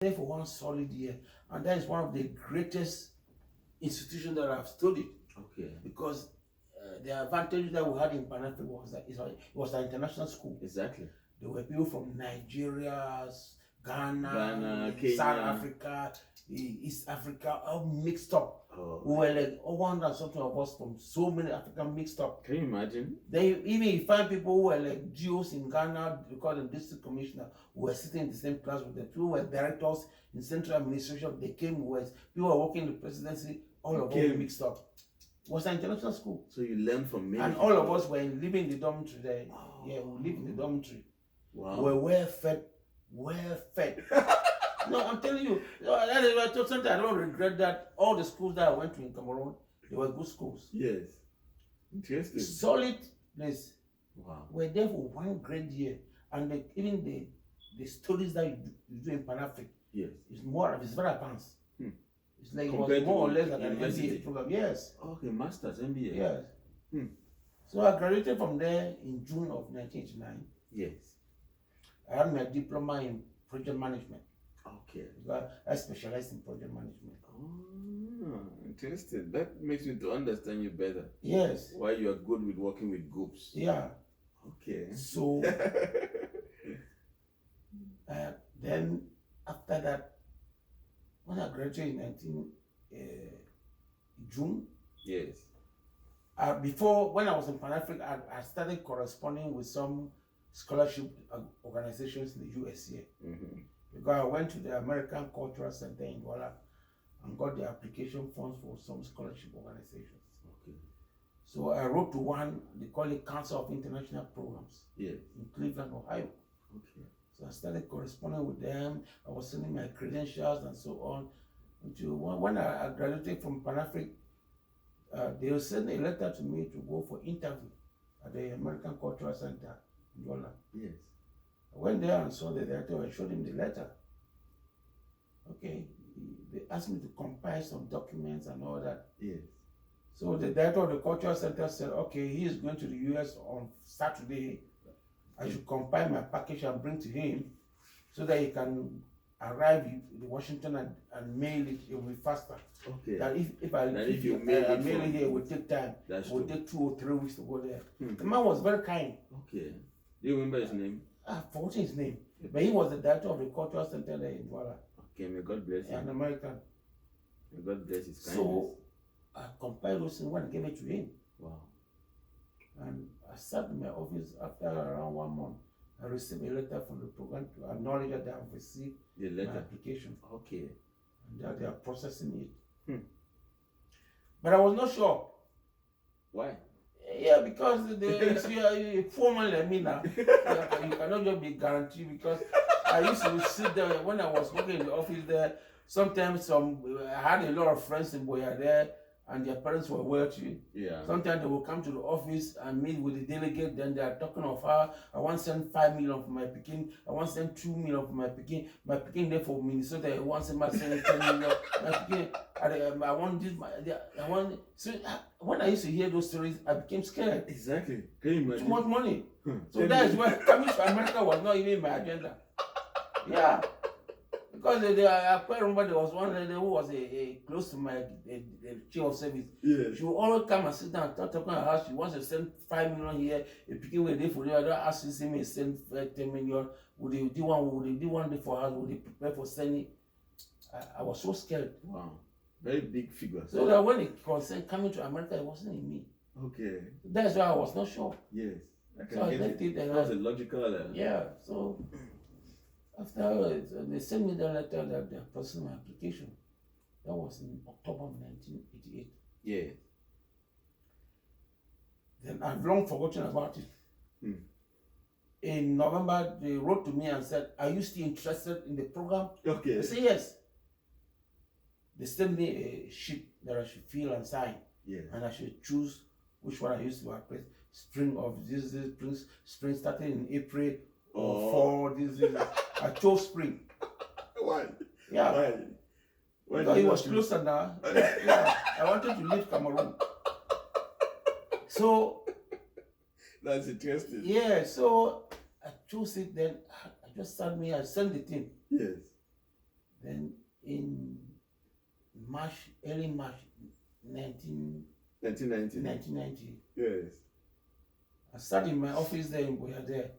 there for one solid year, and that is one of the greatest institutions that I've studied. Okay. Because the advantage that we had in Pan-Africa was that it was an international school. Exactly. There were people from Nigeria, Ghana, Kenya, South Africa, East Africa, all mixed up. Oh, we were like 100 something of us from so many African mixed up. Can you imagine? Then even you find people who were like GOs in Ghana, we call them district commissioner, who were sitting in the same class with them. People were directors in central administration. They came with people were working in the presidency. All of them mixed up. It was an international school. So you learned from many. And people. all of us were living in the dormitory there. Oh. Yeah, we lived in the dormitory. Wow. We were well fed. Well fed. No, I'm telling you, that is why I don't regret that all the schools that I went to in Cameroon, they were good schools. Yes. Interesting. Solid place. Wow. We're there for one grade year. And even the studies that you do in Pan-Africa, yes, it's very advanced. It's like it was more or less like an MBA program. Yes. Okay, master's MBA. Yes. So I graduated from there in June of 1989. Yes. I had my diploma in project management. Okay. I specialized in project management. Oh, interesting. That makes me to understand you better. Yes. Why you are good with working with groups. Yeah. Okay. So then after that, when I graduated in June. Yes. Before, when I was in Pan-Africa, I started corresponding with some scholarship organizations in the US here. Because I went to the American Cultural Center in Douala and got the application forms for some scholarship organizations. Okay. So I wrote to one, they call it Council of International Programs. Yes. In Cleveland, Ohio. Okay. So I started corresponding with them. I was sending my credentials and so on. Until when I graduated from Pan-Africa, they will send a letter to me to go for interview at the American Cultural Center in Douala. Yes. I went there and saw the director. I showed him the letter. Okay. They asked me to compile some documents and all that. Yes. So the director of the Cultural Center said, okay, he is going to the US on Saturday. I should compile my package and bring to him so that he can arrive in Washington and mail it. It will be faster. Okay. That if you mail it here, it will take time. It will take 2 or 3 weeks to go there. The man was very kind. Okay. Do you remember his name? I forgot his name. But he was the director of the Cultural Center there in Douala. Okay, may God bless him. An American. May God bless his kindness. So I compiled those things and gave it to him. Wow. And I sat in my office after around 1 month. I received a letter from the program to acknowledge that they have received my application. Okay. And that they are processing it. But I was not sure. Why? Yeah, because you're a poor man like me now. You cannot just be guaranteed, because I used to sit there when I was working in the office there. Sometimes I had a lot of friends in Boya there, and their parents were wealthy. Yeah. Sometimes they will come to the office and meet with the delegate. Then they are talking of how I want to send 5 million for my Peking. I want to send 2 million for my Peking. My Peking there for Minnesota. I want to send 10 million. My Peking. I want this. I want. So when I used to hear those stories, I became scared. Exactly. Can you imagine? Too much money. So that is why coming to America was not even my agenda. Yeah. Because I quite remember there was one lady who was close to my chief of service. Yeah. She would always come and sit down and talk about how she wants to send 5 million here. If Picking with it for you, I don't ask you to send me send 10 million. Would they do one day for us? Would they prepare for sending? I was so scared. Wow. Very big figure. So that when it concerned coming to America, it wasn't in me. Okay. That's why I was not sure. Yes. So I left it. That was a logical. Yeah. So after they sent me the letter that they are processing my application. That was in October of 1988. Yeah. Then I've long forgotten about it. In November, they wrote to me and said, "Are you still interested in the program?" Okay. I said yes. They sent me a sheet that I should fill and sign. Yeah. And I should choose which one I used to apply. Spring of this spring started in April or fall this. I chose spring. Why? Yeah. Why? Because it was closer now. Yeah. I wanted to leave Cameroon. So that's interesting. Yeah, so I chose it. Then I just sent the thing. Yes. in March, early March 1990. 1990. Yes. I started in my office there in Boya there.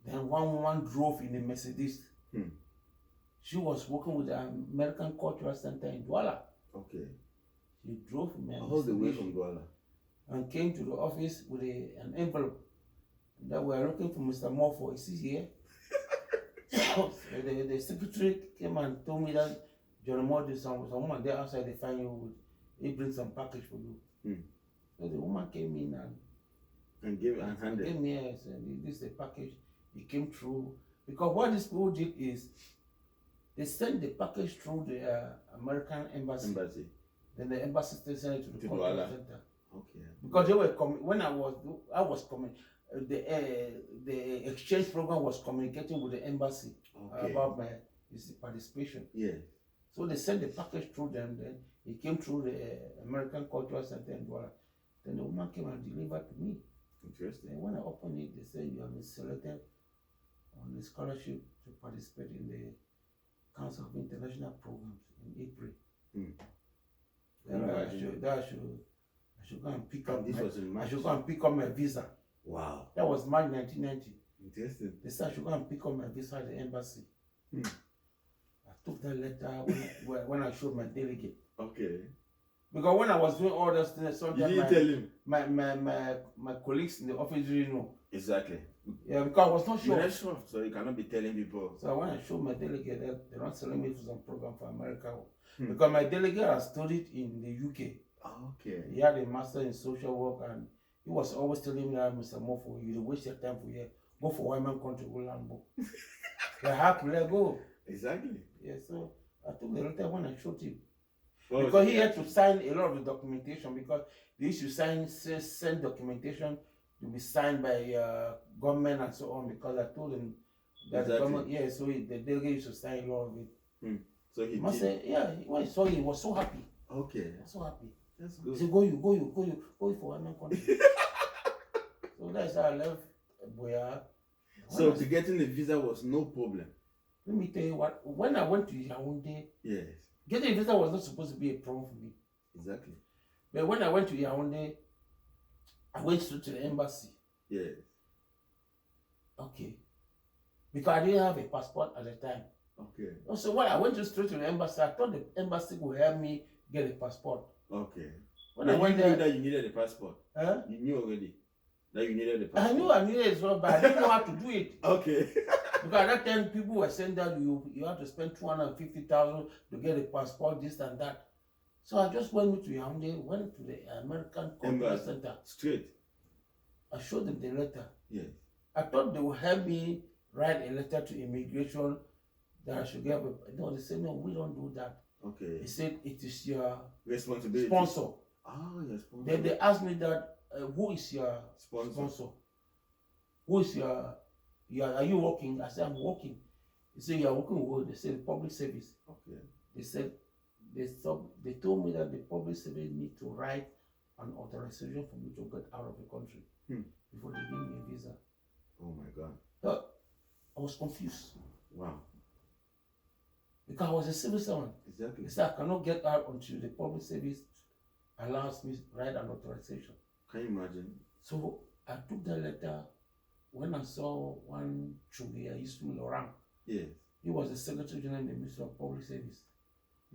Then one woman drove in a Mercedes. She was working with the American Cultural Center in Douala. Okay. She drove in a All the way Mercedes from Douala. and came to the office with an envelope that we are looking for Mr. Morpho. Is he here? So the secretary came and told me that John Moore, there's someone there outside, they find you, he brings some package for you. So the woman came in and gave and handed. Gave me this is the package. It came through because what this people did is they sent the package through the American embassy. Then the embassy still sent it to the cultural center. Okay. Because they were coming when I was coming. The exchange program was communicating with the embassy about my participation. Yeah. So they sent the package through them. Then it came through the American Cultural Center in Douala. Then the woman came and delivered to me. Interesting. And when I opened it, they said you have been selected on the scholarship to participate in the Council of International Programs in April. I should go and pick up. I should go and pick up my visa. Wow. That was March 1990. Interesting. They said I should go and pick up my visa at the embassy. I took that letter when I showed my delegate. Okay. Because when I was doing all those things, you didn't tell him. My colleagues in the office didn't know. Exactly. Yeah, because I was not sure. You're not sure, so you cannot be telling people. So when I showed my delegate, they're not selling me for some program for America. Because my delegate has studied in the UK. Okay. He had a master in social work and he was always telling me that, Mr. Mofo, you don't waste your time for here. Go for white man country, go Lambo. I have to let go. Exactly. Yeah, so I took the letter when I showed him. Because he had to sign a lot of the documentation because they used to send documentation to be signed by government and so on because I told him that the government, so the delegate used to sign a lot of it. So he must say, when he saw it, he was so happy. Okay. He was so happy. That's good. He said, go you for one country. So that's how I left Boya. So to getting the visa was no problem. Let me tell you what, when I went to Yaoundé, yes, getting a visa was not supposed to be a problem for me. Exactly. But when I went to Yaoundé, I went straight to the embassy. Yes. Okay. Because I didn't have a passport at the time. Okay. So when I went straight to the embassy, I thought the embassy would help me get a passport. Okay. When I went there, that you needed a passport. Huh? You knew already that you needed a passport. I knew I needed it as well, but I didn't know how to do it. Okay. Because at that time, people were saying that you have to spend 250,000 to get a passport, this and that. So I just went to Yaoundé, went to the American Cultural Center. Straight. I showed them the letter. Yes. I thought they would help me write a letter to immigration that I should get a... No, they said, no, we don't do that. Okay. They said, it is your responsibility. Sponsor. Oh, your sponsor. Then they asked me that, who is your sponsor? Who is your... are you working? I said, I'm working. They said, you are working with... They said, public service. Okay. They said, they told me that the public service need to write an authorization for me to get out of the country before they give me a visa. Oh my God. So I was confused. Wow. Because I was a civil servant. Exactly. They said I cannot get out until the public service allows me to write an authorization. Can you imagine? So I took that letter when I saw one Chubi, I used to Laurent. Yes. He was the Secretary General in the Ministry of Public Service.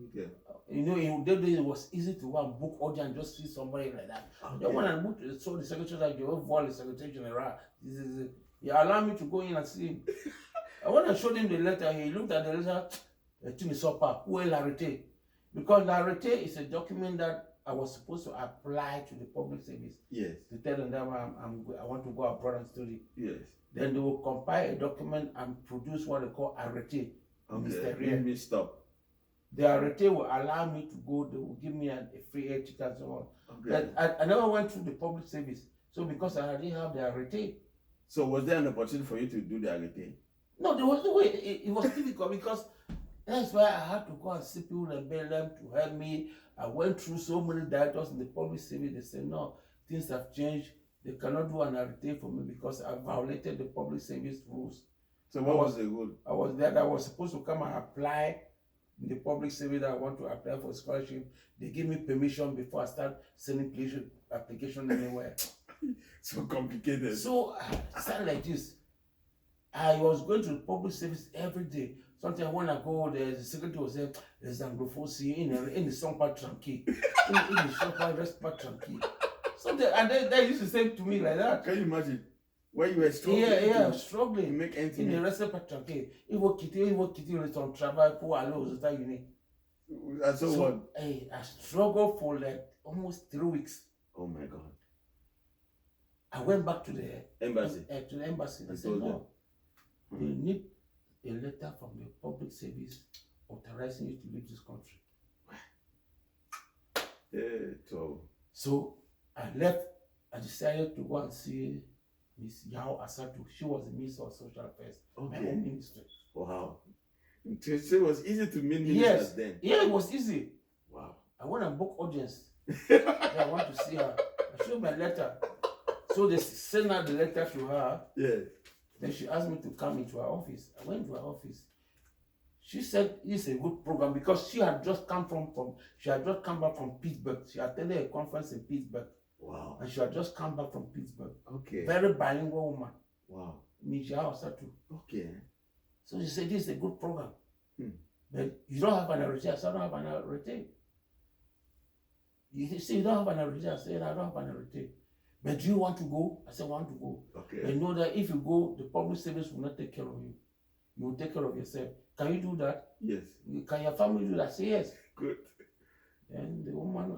Okay. You know, in those days it was easy to go and book audio and just see somebody like that. Okay. Then when I saw the Secretary, like your voice, Secretary General, he allowed me to go in and see him. And when I showed him the letter, he looked at the letter, because l'arrêté is a document that I was supposed to apply to the public service. Yes. To tell them that I want to go abroad and study. Yes. Then they will compile a document and produce what they call arrêté. Okay. Stop. The arrêté will allow me to go. They will give me a free air ticket and so on. Okay. I never went through the public service, so because I didn't have the arrêté. So was there an opportunity for you to do the arrêté? No, there was no way. It was difficult because that's why I had to go and see people and beg them to help me. I went through so many directors in the public service. They said, no, things have changed. They cannot do an arrêté for me because I violated the public service rules. So what was the rule? I was there. I was supposed to come and apply in the public service that I want to apply for scholarship. They give me permission before I start sending application anywhere. So complicated. So I started like this. I was going to the public service every day. Sometimes when I go, the secretary will say, "There's Anglophone in the song part tranquille, in the shop part rest part tranquille." Something, and they used to say to me like that. Can you imagine? When you were struggling, yeah, struggling to make ends in meet. the rest part tranquille. Il faut quitter le son travail pour aller aux États-Unis. And so what? I struggled for like almost 3 weeks. Oh my God. I went back to the Embassy. To the embassy. They And said, told no, they need a letter from the public service authorizing you to leave this country. Yeah, so I left. I decided to go and see Miss Yao Asatu. She was the Minister of Social Affairs, my home ministry. Wow. So it was easy to meet ministers then. Yeah, it was easy. Wow. I went and booked audience. I want to see her. I showed my letter. So they sent out the letter to her. Yeah. Then she asked me to come into her office. I went to her office. She said it's a good program because she had just come back from Pittsburgh. She attended a conference in Pittsburgh. Wow. And she had just come back from Pittsburgh. Okay. Very bilingual woman. Wow. Mijao Satu. Okay. So she said this is a good program. But you don't have an RT. I said I don't have an RT. You say you don't have an RT. I said I don't have an RT. But do you want to go? I said I want to go. Okay. I know that if you go, the public service will not take care of you. You will take care of yourself. Can you do that? Yes. Can your family do that? I say yes. Good. And the woman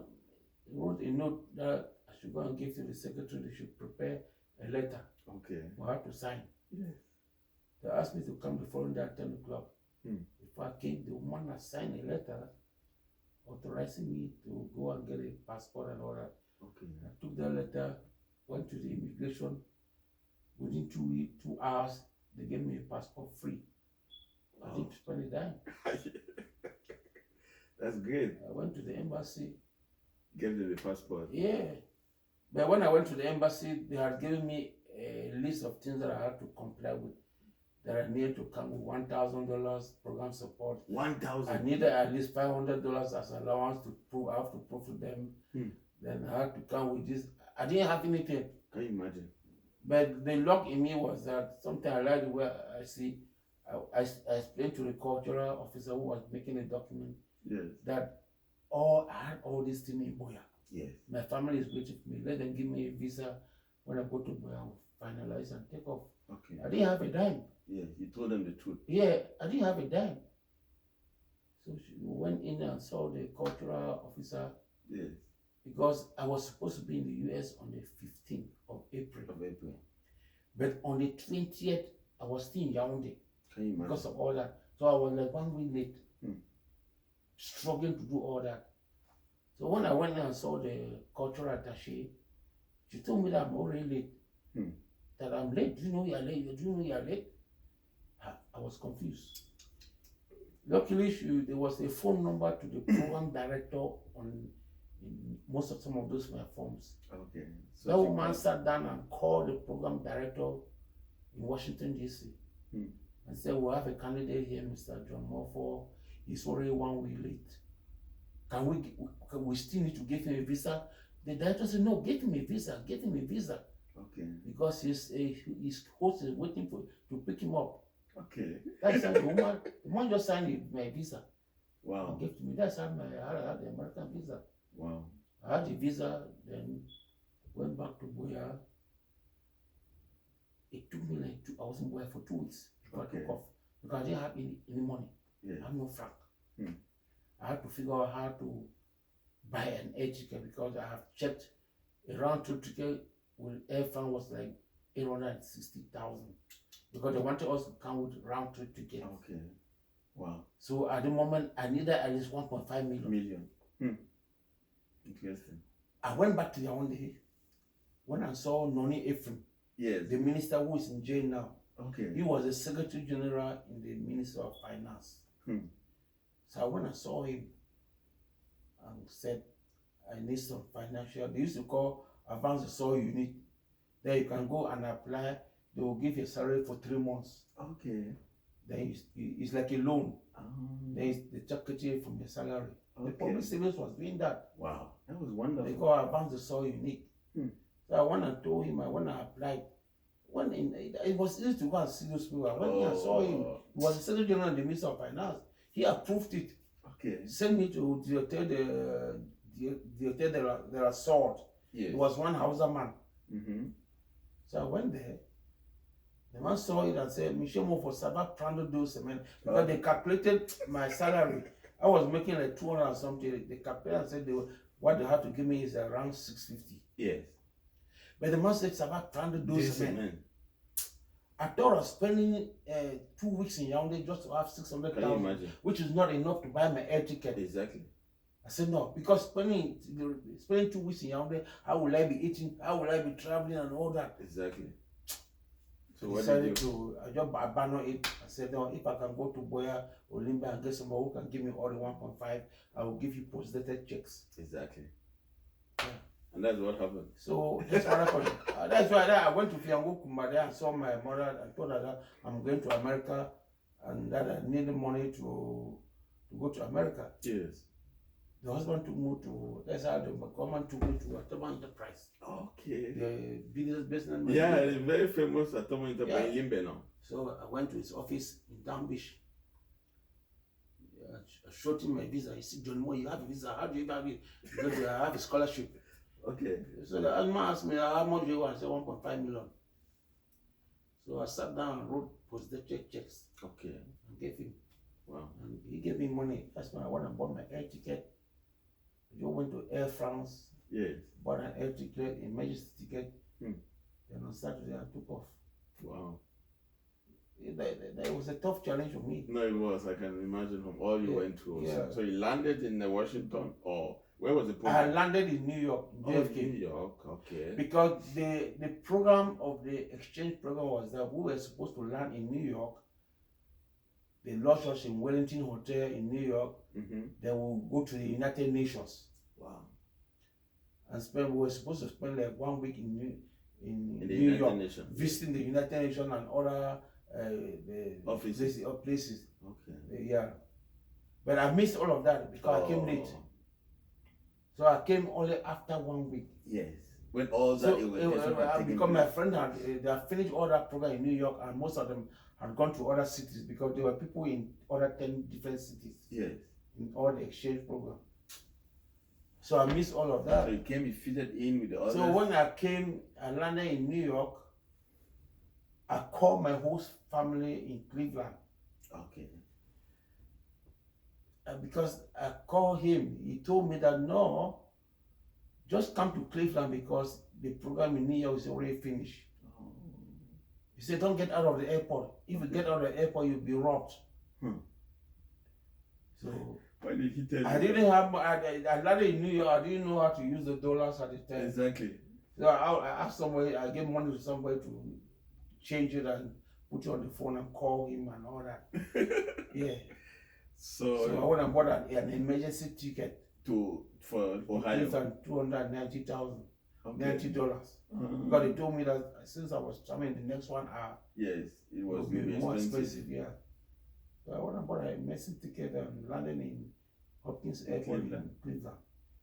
wrote a note that I should go and give to the secretary. They should prepare a letter for her to sign. Yes. They asked me to come the following day at 10 o'clock. Before I came, the woman had signed a letter authorizing me to go and get a passport and all that. Okay. I took that letter, went to the immigration. Within 2 hours, they gave me a passport free. Wow. I didn't spend a dime. That's great. I went to the embassy. Gave them the passport. Yeah. But when I went to the embassy, they had given me a list of things that I had to comply with. That I needed to come with $1,000 program support. 1,000. I needed at least $500 as allowance to prove. I have to prove to them. Then I had to come with this. I didn't have anything. Can you imagine? But the luck in me was that something I like the way I see. I explained to the cultural officer who was making a document that I had all these things in Boya. Yes. My family is waiting for me. Let them give me a visa. When I go to Boya, I'll finalize and take off. Okay. I didn't have a dime. Yeah, you told them the truth. Yeah, I didn't have a dime. So she went in and saw the cultural officer. Yes. Because I was supposed to be in the US on the 15th of April. But on the 20th, I was still in Yaoundé. Can you imagine? Because of all that. So I was like 1 week late. Struggling to do all that. So when I went and saw the cultural attaché, she told me that I'm already late. That I'm late. Do you know you're late? Do you know you're late? I was confused. Luckily, there was a phone number to the program director on most of some of those my forms. Okay. So that woman sat down and called the program director in Washington, D.C. And said, we have a candidate here, Mr. John Morford. He's already 1 week late. Can we still need to give him a visa? The director said, no, get him a visa, get him a visa. Okay. Because his host is waiting to pick him up. Okay. That's how the woman just signed my visa. Wow. And gave to me. That's how I had the American visa. Wow. I had the visa, then went back to Boya. It took me like I was in Boya for 2 weeks before I took off. Because I didn't have any money. Yeah. I have no franc. I had to figure out how to buy an air ticket because I have checked a round trip ticket with Air France was like 860,000 because they wanted us to come with round trip ticket. Okay. Wow. So at the moment I needed at least 1.5 million. Interesting. I went back to Yaoundé when I saw Noni Ephraim, the minister who is in jail now. Okay. He was the Secretary General in the Ministry of Finance. So when I saw him and said, I need some financial, they used to call advance the soil unit. There you can go and apply. They will give you a salary for 3 months. Okay. Then it's like a loan. Okay. They took it from your salary. The public service was doing that. Wow, that was wonderful. They call advance the soil unique. So I went and told him I want to apply. It was easy to go and see those people. When I saw him, he was the Secretary General in the Ministry of Finance. He approved it. Okay. Sent me to the hotel, the hotel they are sold. Yes. It was one Hausa man. So I went there. The man saw it and said, Michel Mo for Sabah prendre do cement. Because they calculated my salary. I was making like 200 or something. They calculated and said what they have to give me is around 650. Yes. But the man said Sabah prendre do cement. I thought of spending 2 weeks in Yaoundé just to have 600,000, which is not enough to buy my air ticket. Exactly. I said no, because spending 2 weeks in Yaoundé, how will I be eating? How will I be traveling and all that? Exactly. So I decided I just abandoned it. I said no, if I can go to Boya or Limba and get somebody who can give me all the 1.5, I will give you post-dated checks. Exactly. Yeah. And that's what happened. So that's what happened. That's why I went to Fiango Kumade and saw my mother and told her that I'm going to America and that I need the money to go to America. Yes. The husband took me to, that's how the government took me to Atoma Enterprise. Okay. The businessman. Yeah, the very famous Atoma Enterprise in Limbe now. So I went to his office in Down Beach. I showed him my visa. He said, John Moore, you have a visa. How do you have it? Because I have a scholarship. Okay. So the man asked me, how much do you want? I said, 1.5 million. So I sat down and wrote post-dated checks. Okay. And gave him. Wow. And he gave me money. That's when I went and bought my air ticket. I went to Air France. Yes. Bought an air ticket, emergency ticket. Then on Saturday I took off. Wow. That was a tough challenge for me. No, it was. I can imagine from all you went through. Yeah. So you landed in Washington, or where was the program? I landed in New York, JFK. New York, okay. Because the program of the exchange program was that we were supposed to land in New York. They lodged us in Wellington Hotel in New York. Then we'll go to the United Nations. Wow. And we were supposed to spend like 1 week in New York, visiting the United Nations and other places. Okay. Yeah. But I missed all of that because I came late. So I came only after 1 week. Yes. When all that because my friend had finished all that program in New York, and most of them had gone to other cities because there were people in other 10 different cities. Yes. In all the exchange program. So I missed all of that. So you came, you fitted in with the others. So when I came, I landed in New York. I called my host family in Cleveland. Okay. Because I called him, he told me that no, just come to Cleveland because the program in New York is already finished. Oh. He said, don't get out of the airport. If you get out of the airport, you'll be robbed. So why did he tell you? I didn't have, I landed in New York, I didn't know how to use the dollars at the time. Exactly. So I asked somebody, I gave money to somebody to change it and put it on the phone and call him and all that. Yeah. So I went and bought an emergency ticket for Ohio. $290,000, $90. Because they told me that since I was coming the next 1 hour, yes, it was be more expensive. Yeah. So I went and bought an emergency ticket and landed in Hopkins Airport in Cleveland.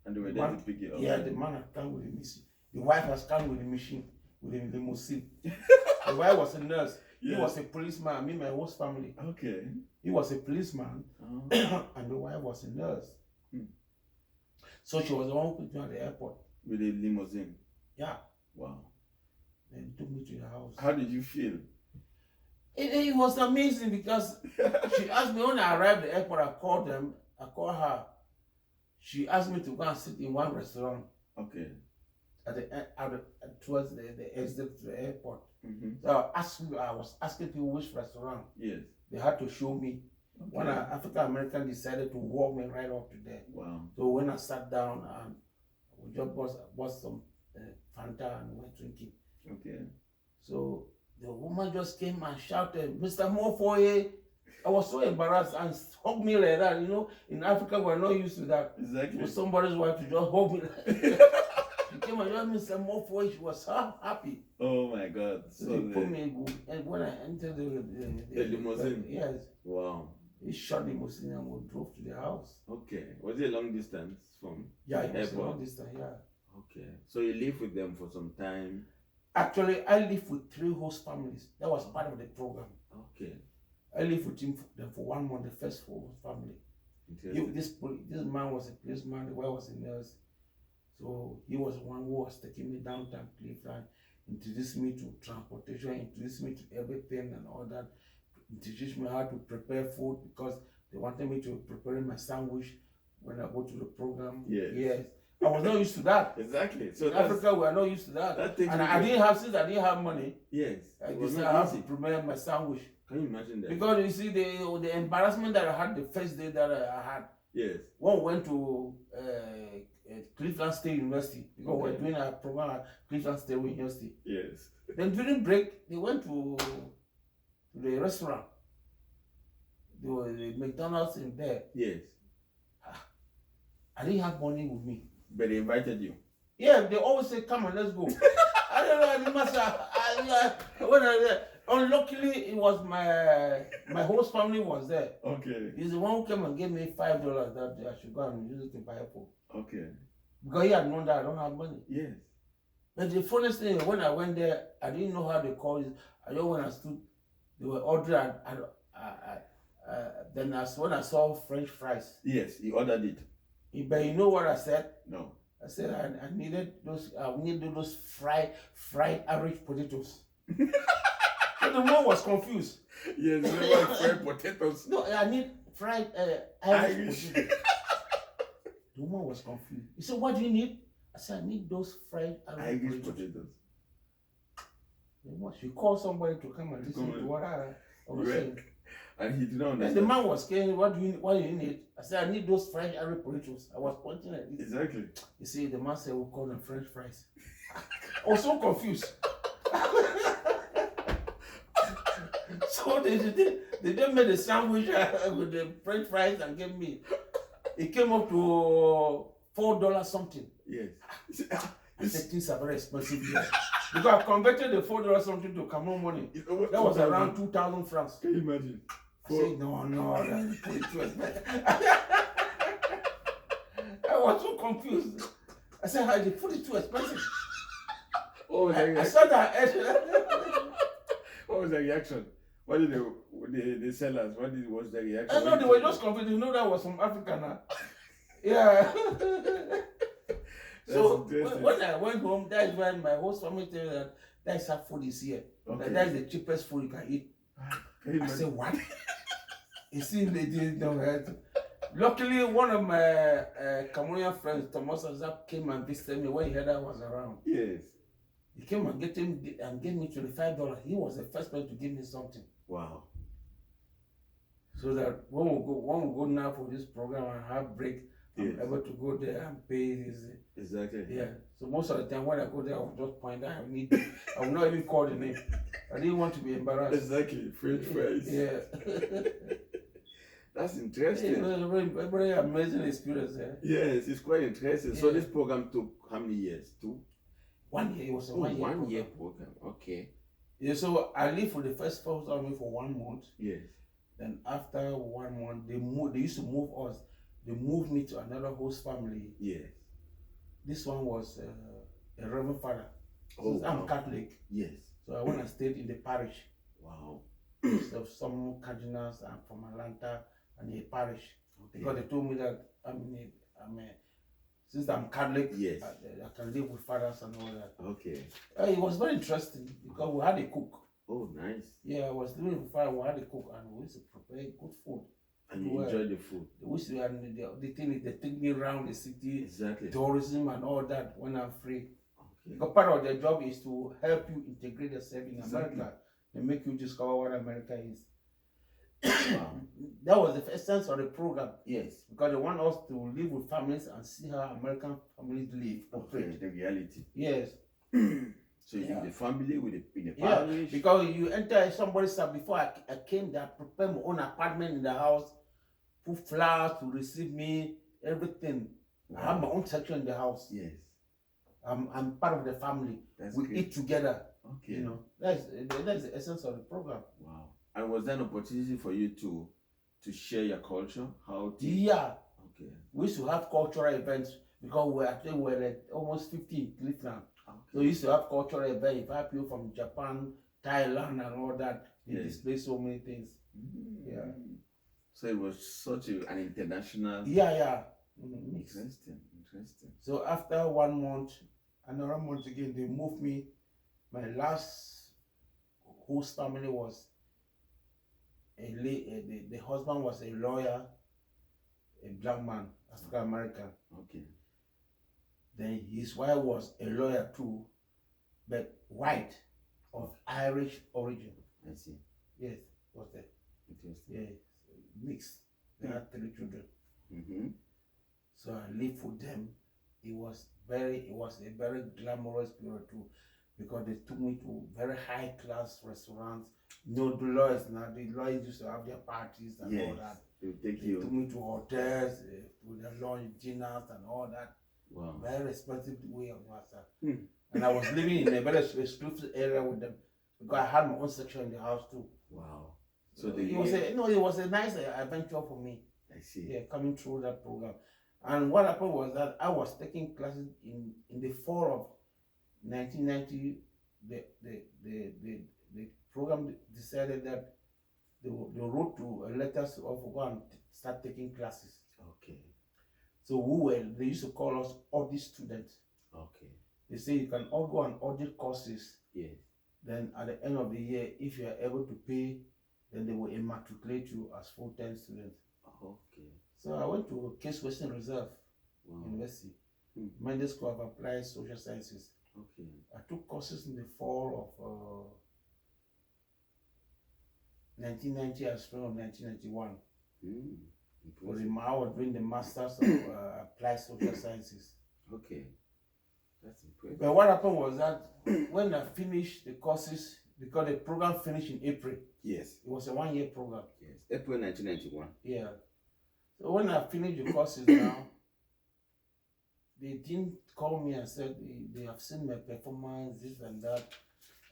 And they were there to pick it up. Yeah, the man had come with the machine. The wife has come with the machine, with the limousine. The wife was a nurse. Yes. He was a policeman. Me, my host family. Okay. He was a policeman, and the wife was a nurse. So she was the one who put me at the airport. With a limousine? Yeah. Wow. Then took me to the house. How did you feel? It was amazing because she asked me when I arrived at the airport, I called her. She asked me to go and sit in one restaurant. Okay. Towards the exit to the airport. So I was asking people which restaurant. Yes. They had to show me. Okay. One African American decided to walk me right up to there. Wow. So when I sat down, we just bought some Fanta and went drinking. Okay. So the woman just came and shouted, "Mr. Mofoye." I was so embarrassed and hugged me like that. You know, in Africa we're not used to that. Exactly. For somebody's wife to just hug me like that. She came and gave me some more for it. She was so happy. Oh my God! So they put me in, and when I entered the limousine. Yes. Wow. He shot the limousine and we drove to the house. Okay. Was it a long distance from? Yeah, it was a long distance. Yeah. Okay. So you lived with them for some time. Actually, I lived with 3 host families. That was part of the program. Okay. I lived with them for 1 month, the first host family. This man was a policeman, the wife was a nurse. So he was the one who was taking me downtown Cleveland, introduced me to transportation, introduced me to everything and all that, introduced me how to prepare food because they wanted me to prepare my sandwich when I go to the program. Yes. I was not used to that. Exactly. So in Africa, we are not used to that. And I didn't have money. Yes. I decided I have to prepare my sandwich. Can you imagine that? Because you see the embarrassment that I had the first day that I had. Yes. One went to Cleveland State University because we were doing a program at Cleveland State University. Yes. Then during break, they went to the restaurant. There was the McDonald's in there. Yes. I didn't have money with me. But they invited you. Yeah, they always say, "Come on, let's go." I don't know. They must unluckily, it was my host family was there. Okay. He's the one who came and gave me $5 that day. I should go and use it to buy food. Okay. Because he had known that I don't have money. Yes. But the funniest thing, when I went there, I didn't know how they called it. I know when I stood, they were ordering. Then when I saw French fries. Yes, you ordered it. But you know what I said? No. I said I needed those. I needed those fried Irish potatoes. So the man was confused. Yes, they want fried potatoes. No, I need fried Irish potatoes. The woman was confused. He said, "What do you need?" I said, "I need those fried Irish potatoes." She called somebody to come and listen to what I was saying. And he did not understand. And the man was saying, what do you need? I said, "I need those French Irish potatoes." I was pointing at it. Exactly. You see, the man said, "We'll call them French fries." I was so confused. So they just made a sandwich with the French fries and gave me. It came up to $4 something. Yes. I said, things are very expensive here. Because I converted the $4 something to Cameroon money. That was around 2,000 francs. Can you imagine? I said, no, that's too expensive. I was so confused. I said, how the food is too expensive. I saw that. What was the reaction? What did the sellers? What was the reaction? I know they were just confused. You know that was from Africa now. Yeah. So when I went home, that's when my host family told me that that's how food is here. Okay. That's the cheapest food you can eat. I said, "What?" You see, they didn't know that. Luckily, one of my Cameroonian friends, Thomas Azap, came and visited me when he heard I was around. Yes. He came and gave me $25. He was the first person to give me something. Wow. So that when we go now for this program and have break, I'm able to go there and pay this. Exactly. Yeah. So most of the time when I go there, I will just point out I will not even call the name. I didn't want to be embarrassed. Exactly. French fries. Yeah. That's interesting. It was a very, very amazing experience. Yes, it's quite interesting. Yeah. So this program took how many years? 2? 1 year. It was a 1 year. 1 year program. Okay. Yeah. So I lived for the first family for 1 month. Yes. Then after 1 month, they used to move us. They moved me to another host family. Yes. This one was a Reverend Father. Oh, I'm Catholic. Yes. So I went and stayed in the parish. Wow. So some cardinals are from Atlanta and the parish. Okay. Because they told me that since I'm Catholic, yes, I can live with fathers and all that. Okay. It was very interesting because we had a cook. Oh, nice. Yeah, I was living with father. We had a cook and we used to prepare good food. And you enjoy the food. And the thing is, they take me around the city, exactly, tourism and all that when I'm free. Okay. Because part of their job is to help you integrate yourself in America. They make you discover what America is. Wow. That was the essence of the program. Yes. Because they want us to live with families and see how American families live. Okay, the reality. Yes. So you live the family in the parish? Because you enter somebody's house. Before I came there, I prepared my own apartment in the house, put flowers to receive me, everything. Wow. I have my own section in the house. Yes. I'm part of the family. That's we great. eat together. Okay. You know, that's the essence of the program. Wow. And was there an opportunity for you to share your culture? How did? Yeah. Okay. We used to have cultural events because we were like almost 50 in Cleveland. Okay. So we used to have cultural events. If I have people from Japan, Thailand, and all that, they display so many things. Yeah. So it was such an international. Yeah. Interesting. So after 1 month, another month again, they moved me. My last host family was the husband was a lawyer, a black man, African American. Okay. Then his wife was a lawyer too, but white, of Irish origin. I see. Yes, was that? Interesting. Yeah, mixed. They had 3 children. So I lived with them. It was a very glamorous period too, because they took me to very high class restaurants. You know, the lawyers used to have their parties and all that. They took me to hotels with their lunch, dinners and all that. Wow. Very expensive way of myself. And I was living in a very exclusive area with them because I had my own section in the house too. Wow. So it was a nice adventure for me. I see. Yeah, coming through that program. And what happened was that I was taking classes in the fall of 1990. The program decided that they wrote to letters of go and start taking classes. Okay. So they used to call us audit students. Okay. They say you can all go and audit courses. Yes. Then at the end of the year, if you are able to pay, then they will immatriculate you as full-time students. Okay. So I went to Case Western Reserve University, Mendes School of Applied Social Sciences. Okay. I took courses in the fall of 1990 and spring of 1991. I was doing the Masters of Applied Social Sciences. Okay. That's impressive. But what happened was that when I finished the courses, because the program finished in April. Yes. It was a 1-year program. Yes. April 1991. Yeah. So when I finished the courses now, they didn't call me and said they have seen my performance, this and that.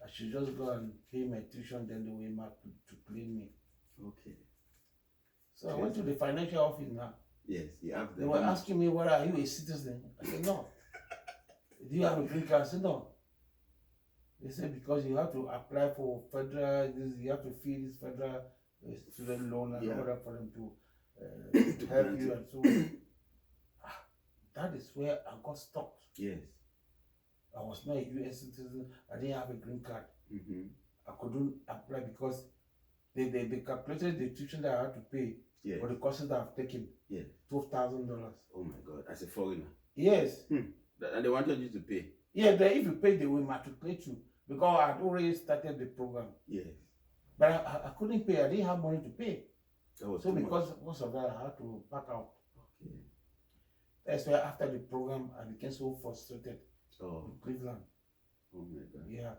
I should just go and pay my tuition, then they will matriculate me. Okay. So I went to the financial office now. Yes, you have They were asking me, "Are you a citizen?" I said, "No." "Do you have a green card?" I said, "No." They said, "Because you have to apply for federal, you have to fill this federal student loan in order for them to help you." And so that is where I got stuck. Yes. I was not a U.S. citizen. I didn't have a green card. I couldn't apply because they calculated the tuition that I had to pay for the courses that I've taken. Yes. $12,000. Oh my God! As a foreigner. Yes. And they wanted you to pay. Yeah, if you pay, they will matriculate you because I had already started the program. Yes. But I couldn't pay. I didn't have money to pay. So because of that, I had to back out. Okay. That's why after the program, I became so frustrated. In Cleveland. Oh my God. Yeah.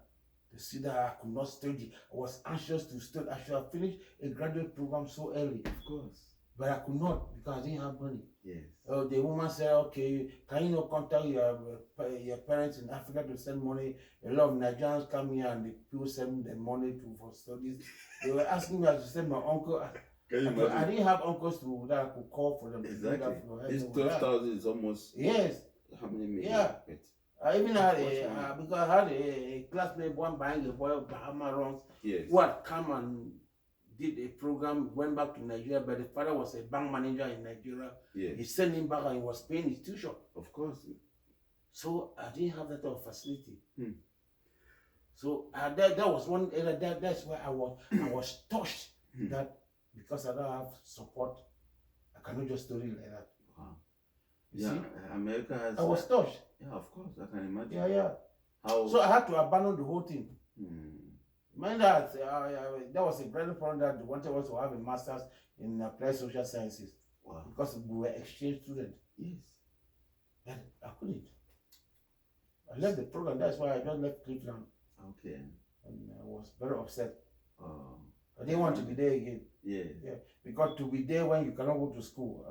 To see that I could not study. I was anxious to study. I should have finished a graduate program so early. Of course. But I could not because I didn't have money. Yes. The woman said, "Okay, can you not contact your parents in Africa to send money?" A lot of Nigerians come here and the people send them money for studies. They were asking me to send my uncle. I didn't have uncles that I could call for them. Exactly. This 12,000 is almost. Yes. How many million? Yeah. I even had because I had a classmate, one buying a boy of Bahama runs, who had come and did a program, went back to Nigeria, but the father was a bank manager in Nigeria. Yes. He sent him back and he was paying his tuition. Of course. So I didn't have that type of facility. So that was one area. That's where I was touched that because I don't have support, I cannot just study like that. Wow. You see? America has. I was touched. Yeah, of course, I can imagine. Yeah. So I had to abandon the whole thing. Mind that that was a great problem that they wanted us to have a master's in applied social sciences. Wow. Because we were exchange students. Yes. But I couldn't. I left the program. That's why I just left Cleveland. Okay. And I was very upset. Oh. I didn't want to be there again. Yeah. Because to be there when you cannot go to school.